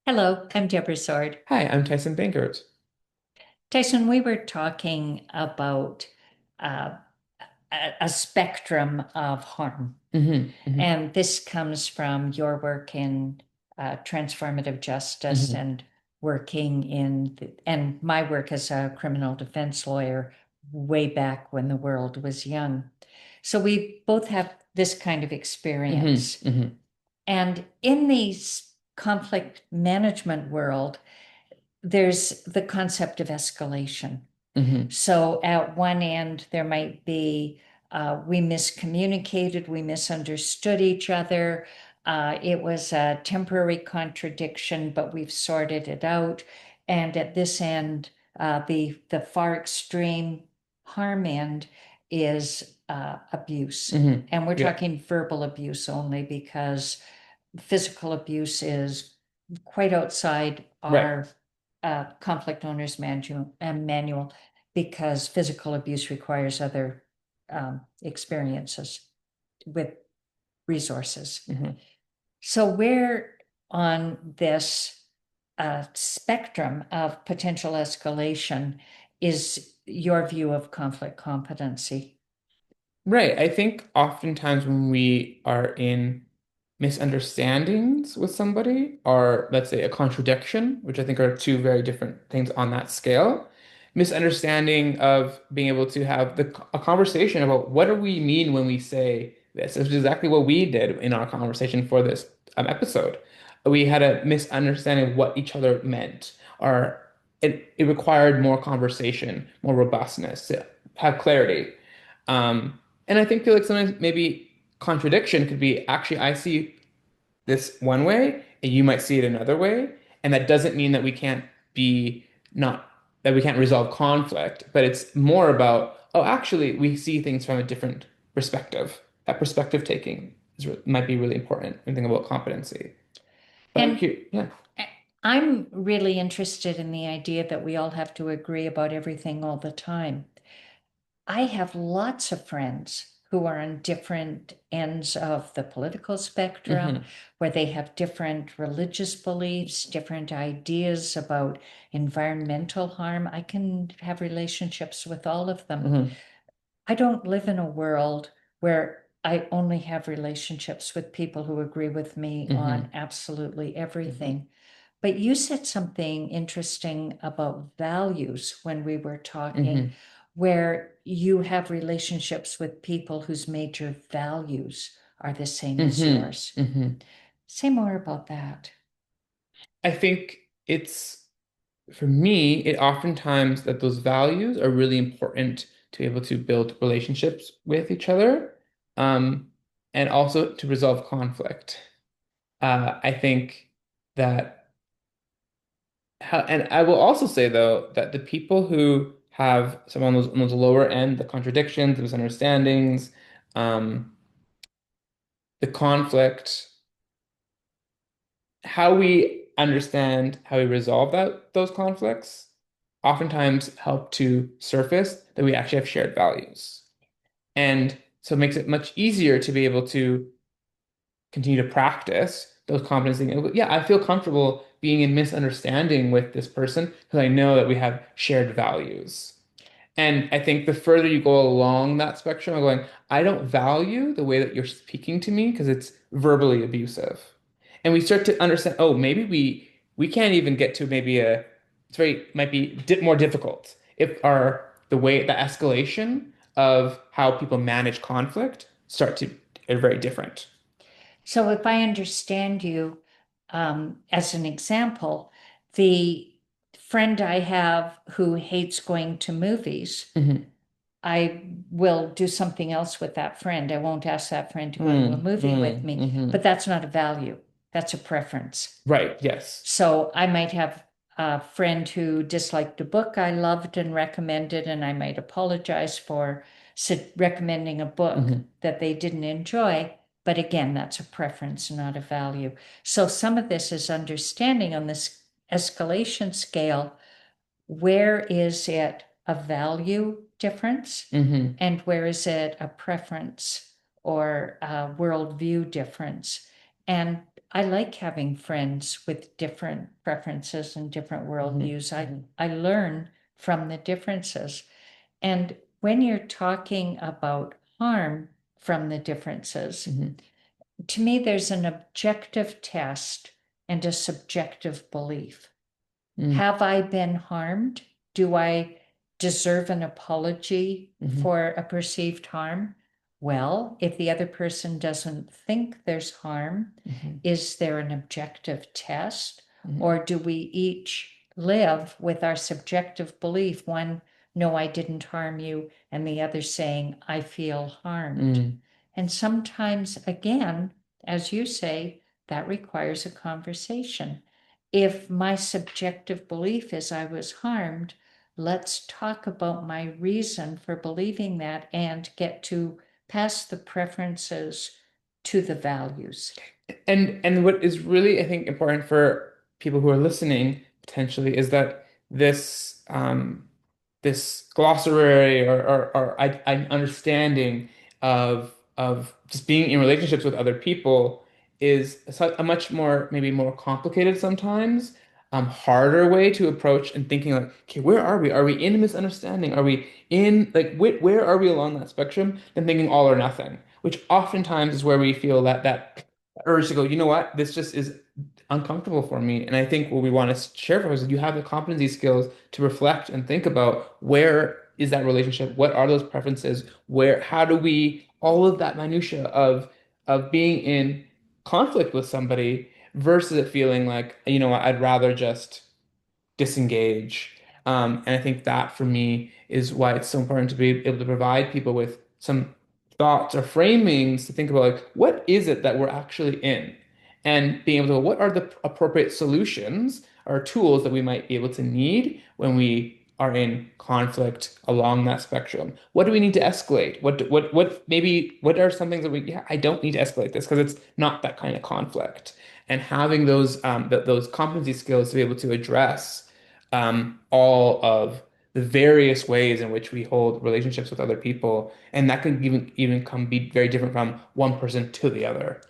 Hello, I'm Deborah Sword. Hi, I'm Tyson Bankert. Tyson, we were talking about uh, a spectrum of harm, Hmm hmm and this comes from your work in transformative justice hmm and and my work as a criminal defense lawyer way back when the world was young. So we both have this kind of hmm experience. hmm And in the conflict management world, there's the concept of escalation. hmm So at one end, there might be we miscommunicated, we misunderstood each other. It was a temporary contradiction, but we've sorted it out. And at this end, the far extreme harm end is abuse. And we're Yeah, talking verbal abuse only because physical abuse is quite outside right. our conflict owners manual because physical abuse requires other experiences with resources. hmm So, where on this spectrum of potential escalation is your view of conflict competency? Right. I think oftentimes when we are in misunderstandings with somebody, or let's say a contradiction, which I think are two very different things on that scale, misunderstanding of being able to have a conversation about what do we mean when we say this, which is exactly what we did in our conversation for this episode. We had a misunderstanding of what each other meant, or it required more conversation, more robustness to have clarity. Um, and I feel like sometimes maybe contradiction could be actually, I see this one way and you might see it another way. And that doesn't mean that we can't be not, that we can't resolve conflict, but it's more about, oh, actually, we see things from a different perspective. That perspective taking might be really important when thinking about competency. But I'm And curious, yeah. I'm really interested in the idea that we all have to agree about everything all the time. I have lots of friends who are on different ends of the political spectrum, hmm where they have different religious beliefs, different ideas about environmental harm. I can have relationships with all of them. hmm I don't live in a world where I only have relationships with people who agree with me on hmm absolutely hmm everything. But you said something interesting about values when we were talking, hmm where you have relationships with people whose major values are the same as hmm yours. hmm Say more about that. I think it's for me, it oftentimes that those values are really important to be able to build relationships with each other, um, and also to resolve conflict. I think that, and I will also say though that the people who have some on those lower end, the contradictions, the misunderstandings, um, the conflict, how we understand how we resolve those conflicts oftentimes help to surface that we actually have shared values. And so it makes it much easier to be able to continue to practice those competencies. Yeah, I feel comfortable being in misunderstanding with this person because I know that we have shared values. And I think the further you go along that spectrum, I'm going, I don't value the way that you're speaking to me because it's verbally abusive. And we start to understand, oh, maybe we can't even get to maybe it's very might be more difficult if our the way the escalation of how people manage conflict start to are very different. So, if I understand you, as an example, the friend I have who hates going to movies, hmm I will do something else with that friend. I won't ask that friend to go to a mm movie with mm me, but hmm that's not a value. That's a preference. Right, yes. So I might have a friend who disliked a book I loved and recommended, and I might apologize for recommending a book hmm that they didn't enjoy. But again, that's a preference, not a value. So some of this is understanding on this escalation scale, where is it a value difference hmm and where is it a preference or a worldview difference? And I like having friends with different preferences and different Mhm, worldviews. I, mhm, I learn from the differences. And when you're talking about harm from the differences, mhm, to me, there's an objective test and a subjective belief. mhm, Have I been harmed? Do I deserve an apology mhm, for a perceived harm? Well, if the other person doesn't think there's harm, mhm, is there an objective test? mhm, Or do we each live with our subjective belief? One, no, I didn't harm you, and the other saying, I feel harmed. mhm. And sometimes, again, as you say, that requires a conversation. If my subjective belief is I was harmed, let's talk about my reason for believing that and get to pass the preferences to the values. And what is really, I think, important for people who are listening potentially is that this glossary or an understanding of just being in relationships with other people is a much more maybe more complicated sometimes, harder way to approach and thinking like, okay, where are we? Are we in a misunderstanding? Are we in like where are we along that spectrum? Than thinking all or nothing, which oftentimes is where we feel that urge to go, you know what, this just is uncomfortable for me. And I think what we want to share for us is you have the competency skills to reflect and think about where is that relationship? What are those preferences? Where, how do we, all of that minutia of being in conflict with somebody versus it feeling like, you know what, I'd rather just disengage. And I think that for me is why it's so important to be able to provide people with some thoughts or framings to think about like what is it that we're actually in and being able to what are the appropriate solutions or tools that we might be able to need when we are in conflict along that spectrum. What do we need to escalate? What maybe what are some things that we yeah, I don't need to escalate this because it's not that kind of conflict. And having those competency skills to be able to address all of the various ways in which we hold relationships with other people, and that can even come be very different from one person to the other.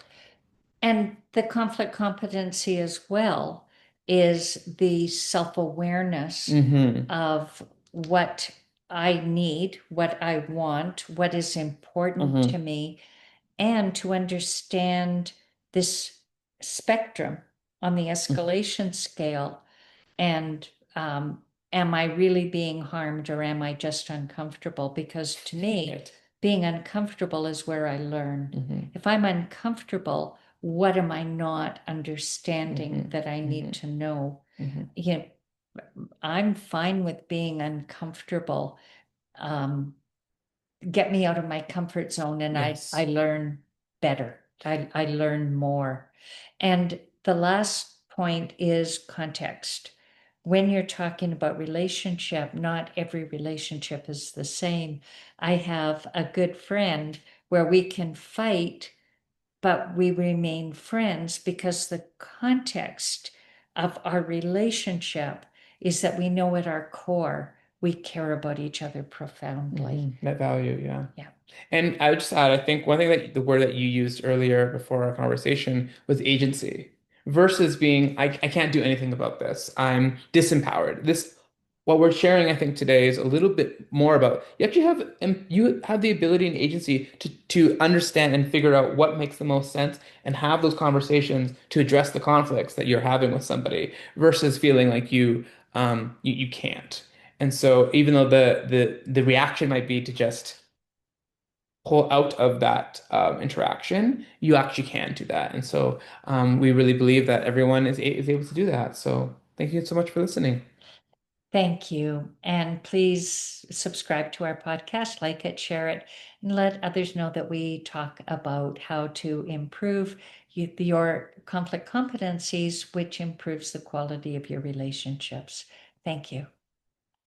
And the conflict competency as well is the self-awareness Hmm. of what I need, what I want, what is important to Hmm. me, and to understand this spectrum on the escalation scale. And am I really being harmed or am I just uncomfortable? Because to me, Right. being uncomfortable is where I learn. Hmm. If I'm uncomfortable, what am I not Hmm. understanding that I need Hmm. to know? Hmm. You know, I'm fine with being uncomfortable. Um, get me out of my comfort zone and I Yes. learn better. I learn more. And the last point is context. When you're talking about relationship, not every relationship is the same. I have a good friend where we can fight, but we remain friends because the context of our relationship is that we know at our core we care about each other profoundly. That value, yeah. Yeah. And I would just add, I think one thing that the word that you used earlier before our conversation was agency versus being, I can't do anything about this. I'm disempowered. What we're sharing, I think, today is a little bit more about you have the ability and agency to understand and figure out what makes the most sense and have those conversations to address the conflicts that you're having with somebody versus feeling like you can't. And so even though the reaction might be to just pull out of that interaction, you actually can do that. And so we really believe that everyone is able to do that. So thank you so much for listening. Thank you. And please subscribe to our podcast, like it, share it, and let others know that we talk about how to improve your conflict competencies, which improves the quality of your relationships. Thank you.